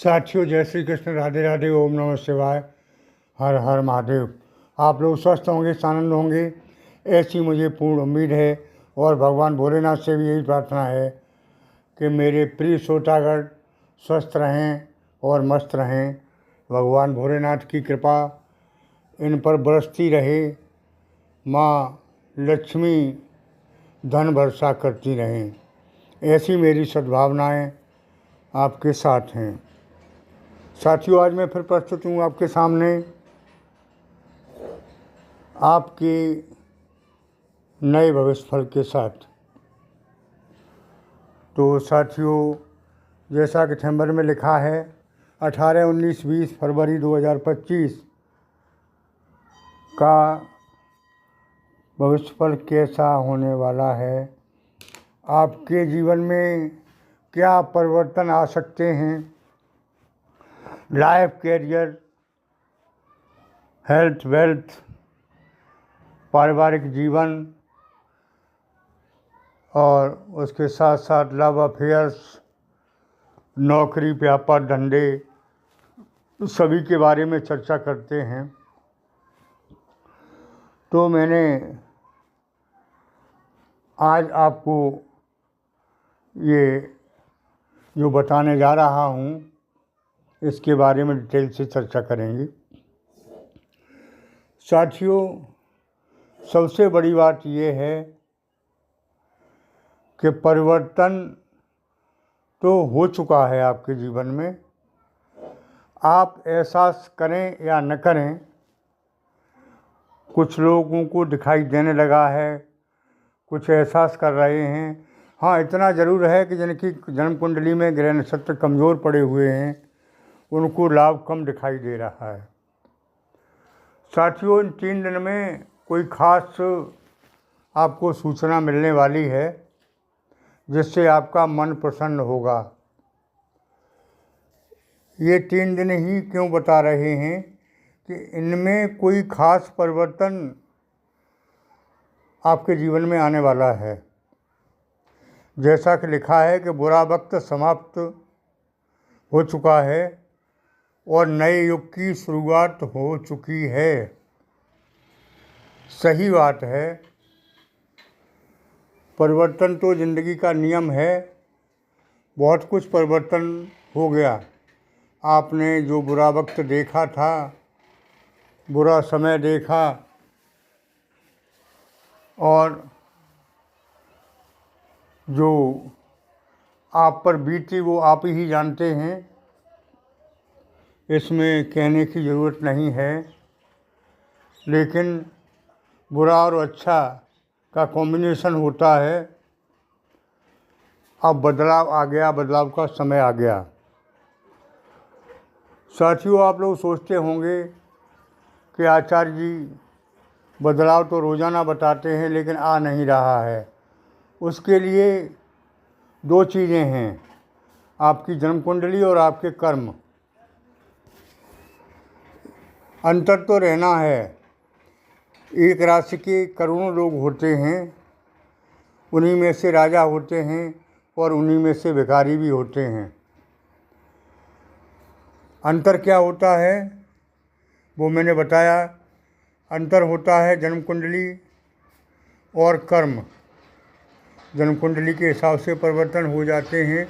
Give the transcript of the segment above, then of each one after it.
साथियों, जय श्री कृष्ण, राधे राधे, ओम नमः शिवाय, हर हर महादेव। आप लोग स्वस्थ होंगे, आनंद होंगे, ऐसी मुझे पूर्ण उम्मीद है। और भगवान भोलेनाथ से भी यही प्रार्थना है कि मेरे प्रिय श्रोतागण स्वस्थ रहें और मस्त रहें। भगवान भोलेनाथ की कृपा इन पर बरसती रहे। माँ लक्ष्मी धन वर्षा करती रहें, ऐसी मेरी सद्भावनाएं आपके साथ हैं। साथियों, आज मैं फिर प्रस्तुत हूँ आपके सामने आपके नए भविष्य फल के साथ। तो साथियों, जैसा कि थंबनेल में लिखा है, 18, 19, 20 फरवरी 2025 का भविष्य फल कैसा होने वाला है। आपके जीवन में क्या परिवर्तन आ सकते हैं। लाइफ, कैरियर, हेल्थ, वेल्थ, पारिवारिक जीवन और उसके साथ साथ लव अफेयर्स, नौकरी, व्यापार, धंधे, सभी के बारे में चर्चा करते हैं। तो मैंने आज आपको ये जो बताने जा रहा हूँ, इसके बारे में डिटेल से चर्चा करेंगे। साथियों, सबसे बड़ी बात ये है कि परिवर्तन तो हो चुका है आपके जीवन में। आप एहसास करें या न करें, कुछ लोगों को दिखाई देने लगा है, कुछ एहसास कर रहे हैं। हाँ, इतना ज़रूर है कि जिनकी जन्म कुंडली में ग्रह नक्षत्र कमज़ोर पड़े हुए हैं, उनको लाभ कम दिखाई दे रहा है। साथियों, इन 3 दिन में कोई ख़ास आपको सूचना मिलने वाली है जिससे आपका मन प्रसन्न होगा। ये 3 दिन ही क्यों बता रहे हैं कि इनमें कोई ख़ास परिवर्तन आपके जीवन में आने वाला है। जैसा कि लिखा है कि बुरा वक्त समाप्त हो चुका है और नए युग की शुरुआत हो चुकी है। सही बात है, परिवर्तन तो ज़िंदगी का नियम है। बहुत कुछ परिवर्तन हो गया। आपने जो बुरा वक्त देखा था, बुरा समय देखा, और जो आप पर बीती वो आप ही जानते हैं, इसमें कहने की ज़रूरत नहीं है। लेकिन बुरा और अच्छा का कॉम्बिनेशन होता है। अब बदलाव आ गया, बदलाव का समय आ गया। साथियों, आप लोग सोचते होंगे कि आचार्य जी बदलाव तो रोज़ाना बताते हैं लेकिन आ नहीं रहा है। उसके लिए 2 चीज़ें हैं, आपकी जन्म कुंडली और आपके कर्म। अंतर तो रहना है। एक राशि के करोड़ों लोग होते हैं, उन्हीं में से राजा होते हैं और उन्हीं में से भिखारी भी होते हैं। अंतर क्या होता है वो मैंने बताया। अंतर होता है जन्म कुंडली और कर्म। जन्म कुंडली के हिसाब से परिवर्तन हो जाते हैं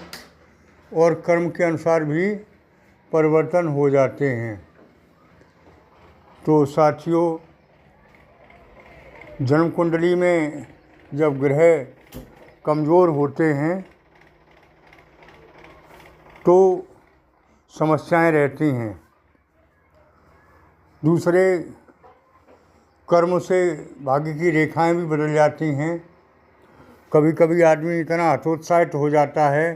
और कर्म के अनुसार भी परिवर्तन हो जाते हैं। तो साथियों, जन्म कुंडली में जब ग्रह कमज़ोर होते हैं तो समस्याएं रहती हैं। दूसरे, कर्म से भाग्य की रेखाएं भी बदल जाती हैं। कभी कभी आदमी इतना हतोत्साहित हो जाता है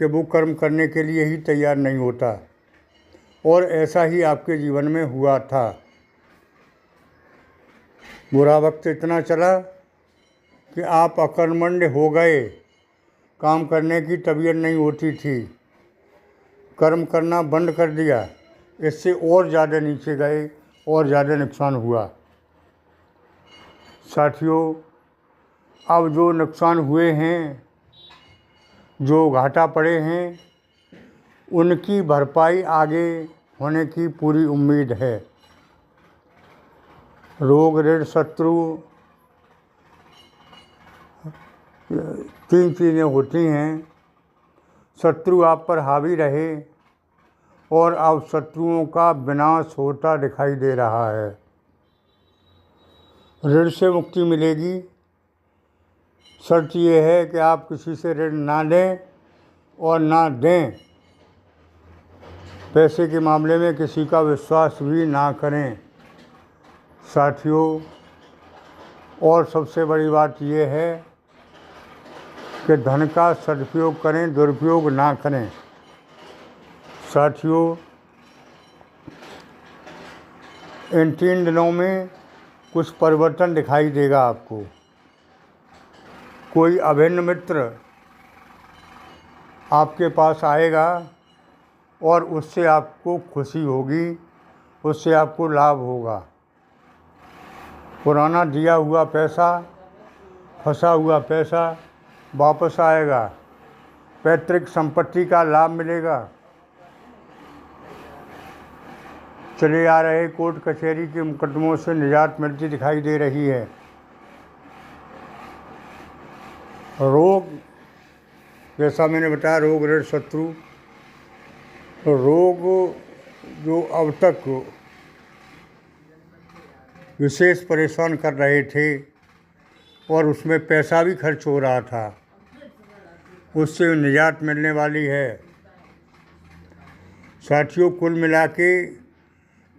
कि वो कर्म करने के लिए ही तैयार नहीं होता, और ऐसा ही आपके जीवन में हुआ था। बुरा वक्त इतना चला कि आप अकर्मण्य हो गए, काम करने की तबीयत नहीं होती थी, कर्म करना बंद कर दिया। इससे और ज़्यादा नीचे गए और ज़्यादा नुकसान हुआ। साथियों, अब जो नुकसान हुए हैं, जो घाटा पड़े हैं, उनकी भरपाई आगे होने की पूरी उम्मीद है। रोग, ऋण, शत्रु, 3 चीज़ें होती हैं। शत्रु आप पर हावी रहे और अब शत्रुओं का विनाश होता दिखाई दे रहा है। ऋण से मुक्ति मिलेगी। शर्त ये है कि आप किसी से ऋण ना लें और ना दें। पैसे के मामले में किसी का विश्वास भी ना करें साथियों। और सबसे बड़ी बात यह है कि धन का सदुपयोग करें, दुरुपयोग ना करें साथियों। इन 3 दिनों में कुछ परिवर्तन दिखाई देगा आपको। कोई अभिन्न मित्र आपके पास आएगा और उससे आपको खुशी होगी, उससे आपको लाभ होगा। पुराना दिया हुआ पैसा, फंसा हुआ पैसा वापस आएगा। पैतृक संपत्ति का लाभ मिलेगा। चले आ रहे कोर्ट कचहरी के मुकदमों से निजात मिलती दिखाई दे रही है। रोग, जैसा मैंने बताया, रोग, ऋण, शत्रु। तो रोग जो अब तक विशेष परेशान कर रहे थे और उसमें पैसा भी खर्च हो रहा था, उससे निजात मिलने वाली है साथियों। कुल मिला के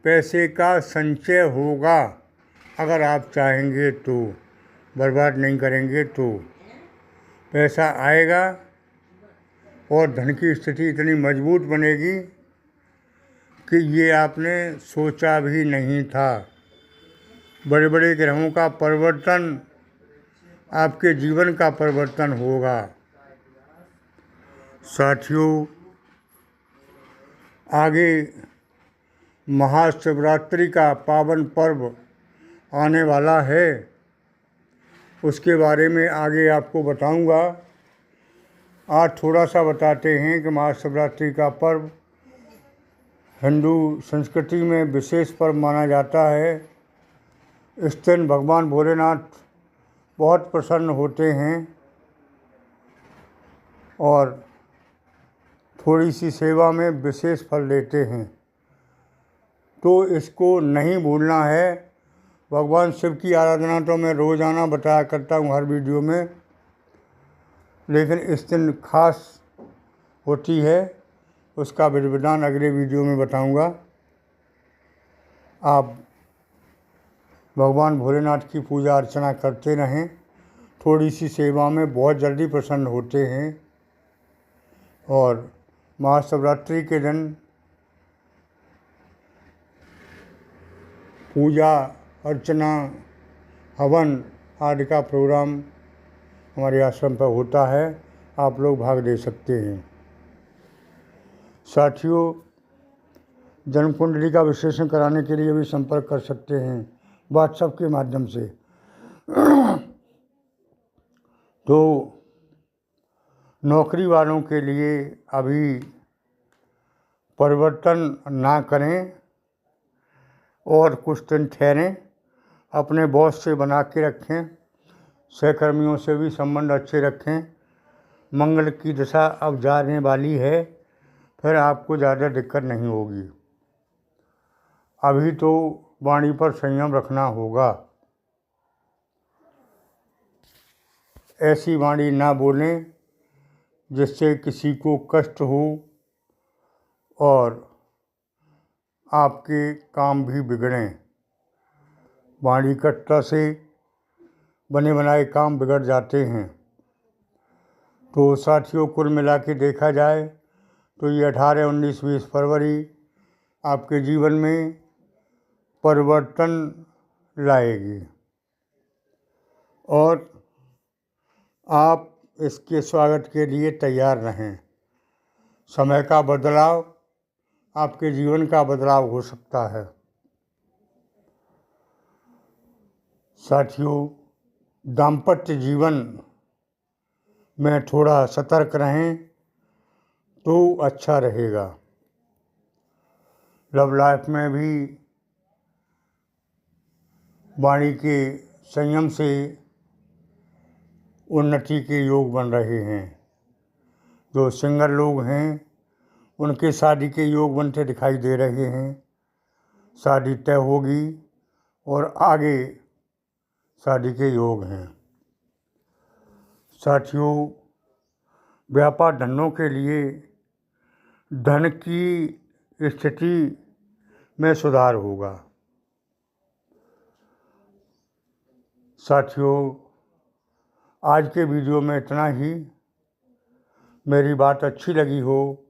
पैसे का संचय होगा अगर आप चाहेंगे तो, बर्बाद नहीं करेंगे तो। पैसा आएगा और धन की स्थिति इतनी मजबूत बनेगी कि ये आपने सोचा भी नहीं था। बड़े बड़े ग्रहों का परिवर्तन, आपके जीवन का परिवर्तन होगा साथियों। आगे महाशिवरात्रि का पावन पर्व आने वाला है, उसके बारे में आगे आपको बताऊंगा। आज थोड़ा सा बताते हैं कि महाशिवरात्रि का पर्व हिंदू संस्कृति में विशेष पर्व माना जाता है। इस दिन भगवान भोलेनाथ बहुत प्रसन्न होते हैं और थोड़ी सी सेवा में विशेष फल देते हैं, तो इसको नहीं भूलना है। भगवान शिव की आराधना तो मैं रोज़ाना बताया करता हूँ हर वीडियो में, लेकिन इस दिन खास होती है। उसका विधि विधान अगले वीडियो में बताऊंगा। आप भगवान भोलेनाथ की पूजा अर्चना करते रहें, थोड़ी सी सेवा में बहुत जल्दी प्रसन्न होते हैं। और महाशिवरात्रि के दिन पूजा अर्चना, हवन आदि का प्रोग्राम हमारे आश्रम पर होता है, आप लोग भाग ले सकते हैं साथियों। जन्म कुंडली का विश्लेषण कराने के लिए भी संपर्क कर सकते हैं व्हाट्सएप के माध्यम से। तो नौकरी वालों के लिए अभी परिवर्तन ना करें और कुछ दिन ठहरें, अपने बॉस से बना के रखें, सहकर्मियों से भी संबंध अच्छे रखें। मंगल की दिशा अब जाने वाली है, फिर आपको ज़्यादा दिक्कत नहीं होगी। अभी तो वाणी पर संयम रखना होगा। ऐसी वाणी ना बोलें जिससे किसी को कष्ट हो और आपके काम भी बिगड़ें। वाणी कटुता से बने बनाए काम बिगड़ जाते हैं। तो साथियों, कुल मिला के देखा जाए तो ये 18, 19, 20 फरवरी आपके जीवन में परिवर्तन लाएगी और आप इसके स्वागत के लिए तैयार रहें। समय का बदलाव आपके जीवन का बदलाव हो सकता है साथियों। दाम्पत्य जीवन में थोड़ा सतर्क रहें, तो अच्छा रहेगा। लव लाइफ में भी वाणी के संयम से उन्नति के योग बन रहे हैं। जो सिंगल लोग हैं उनके शादी के योग बनते दिखाई दे रहे हैं। शादी तय होगी और आगे शादी के योग हैं। साथियों, व्यापार धंधों के लिए धन की स्थिति में सुधार होगा। साथियों, आज के वीडियो में इतना ही। मेरी बात अच्छी लगी हो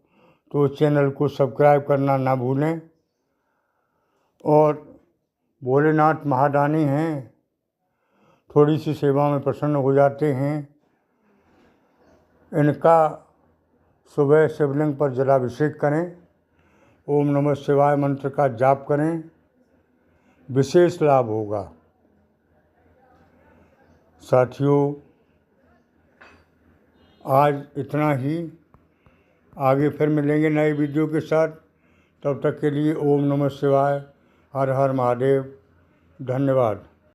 तो चैनल को सब्सक्राइब करना ना भूलें। और भोलेनाथ महादानी हैं, थोड़ी सी सेवा में प्रसन्न हो जाते हैं। इनका सुबह शिवलिंग पर जलाभिषेक करें, ओम नमः शिवाय मंत्र का जाप करें, विशेष लाभ होगा। साथियों, आज इतना ही। आगे फिर मिलेंगे नए वीडियो के साथ। तब तक के लिए ओम नमः शिवाय, हर हर महादेव। धन्यवाद।